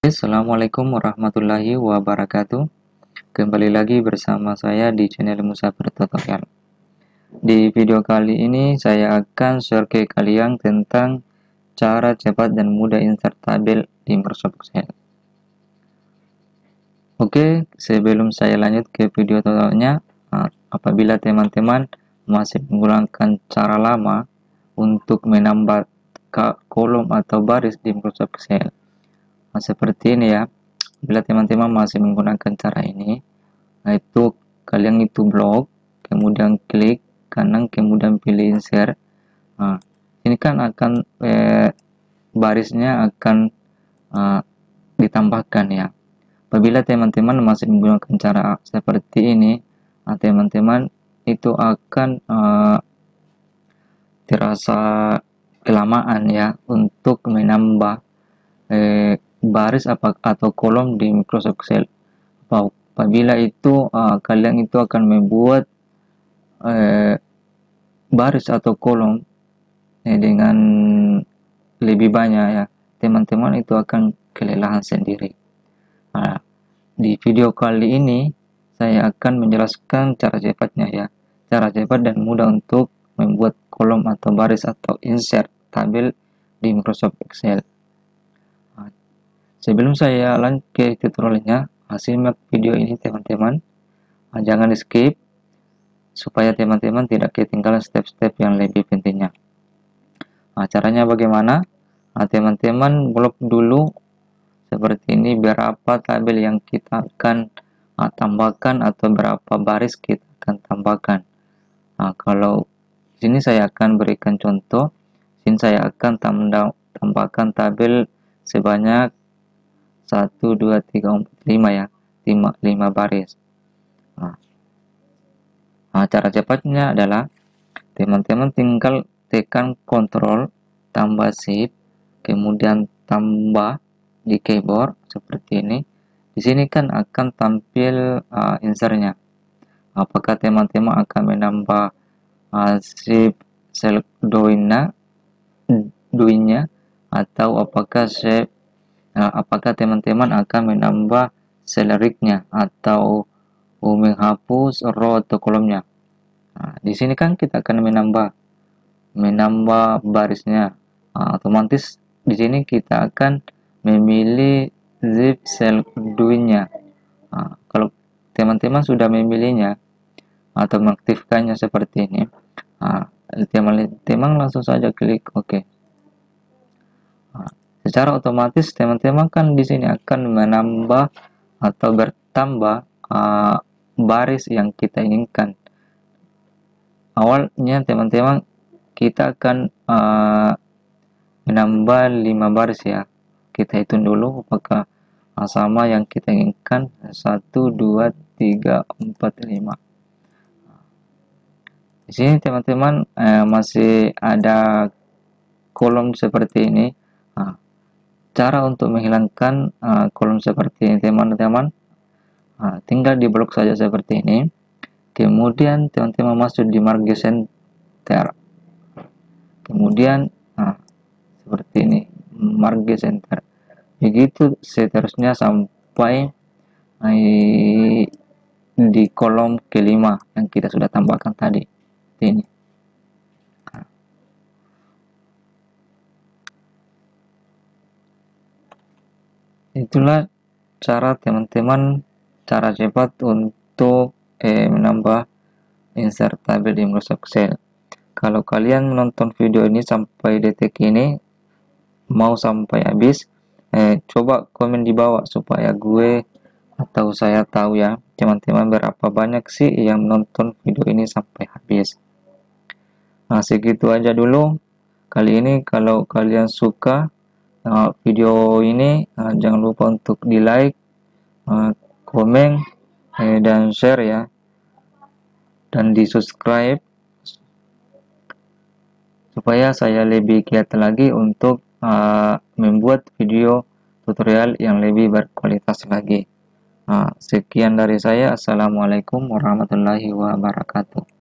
Assalamualaikum warahmatullahi wabarakatuh. Kembali lagi bersama saya di channel Musafir Tutorial. Di video kali ini saya akan share ke kalian tentang cara cepat dan mudah insert tabel di Microsoft Excel. Oke, sebelum saya lanjut ke video tutorialnya, apabila teman-teman masih menggunakan cara lama untuk menambah kolom atau baris di Microsoft Excel, seperti ini ya. Bila teman-teman masih menggunakan cara ini, itu kalian itu blok, kemudian klik kanan, kemudian pilih insert. Ini kan akan barisnya akan ditambahkan ya. Apabila teman-teman masih menggunakan cara seperti ini, teman-teman itu akan terasa kelamaan ya untuk menambah baris atau kolom di Microsoft Excel. Apabila itu kalian itu akan membuat baris atau kolom dengan lebih banyak ya, teman-teman itu akan kelelahan sendiri. Di video kali ini saya akan menjelaskan cara cepatnya ya, cara cepat dan mudah untuk membuat kolom atau baris atau insert tabel di Microsoft Excel. Sebelum saya lanjut ke tutorialnya, simak video ini teman-teman, jangan di skip supaya teman-teman tidak ketinggalan step-step yang lebih pentingnya. Caranya bagaimana? Teman-teman blok dulu seperti ini berapa tabel yang kita akan tambahkan atau berapa baris kita akan tambahkan. Kalau sini saya akan berikan contoh. Sini saya akan tambahkan tabel sebanyak 1, 2, 3, 4, 5 ya, 5 baris. Cara cepatnya adalah teman-teman tinggal tekan Ctrl tambah Shift, kemudian tambah di keyboard seperti ini. Di sini kan akan tampil insertnya. Apakah teman-teman akan menambah Shift select doinnya atau apakah teman-teman akan menambah seleriknya atau menghapus row atau kolomnya. Di sini kan kita akan menambah barisnya. Otomatis di sini kita akan memilih Shift select doinnya. Kalau teman-teman sudah memilihnya atau mengaktifkannya seperti ini, teman-teman langsung saja klik OK. Secara otomatis teman-teman kan di sini akan menambah atau bertambah baris yang kita inginkan. Awalnya teman-teman kita akan menambah 5 baris ya. Kita hitung dulu apakah sama yang kita inginkan. 1, 2, 3, 4, 5. Di sini teman-teman masih ada kolom seperti ini. Cara untuk menghilangkan kolom seperti ini teman-teman, tinggal di blok saja seperti ini. Kemudian teman-teman masuk di margin center, kemudian seperti ini margin center, begitu seterusnya sampai di kolom kelima yang kita sudah tambahkan tadi ini. Itulah cara teman-teman, cara cepat untuk menambah insert tabel di Microsoft Excel. Kalau kalian menonton video ini sampai detik ini, mau sampai habis, coba komen di bawah supaya gue atau saya tahu ya teman-teman berapa banyak sih yang menonton video ini sampai habis. Segitu aja dulu kali ini. Kalau kalian suka video ini, jangan lupa untuk di like, komen, dan share ya, dan di subscribe supaya saya lebih giat lagi untuk membuat video tutorial yang lebih berkualitas lagi. Sekian dari saya. Assalamualaikum warahmatullahi wabarakatuh.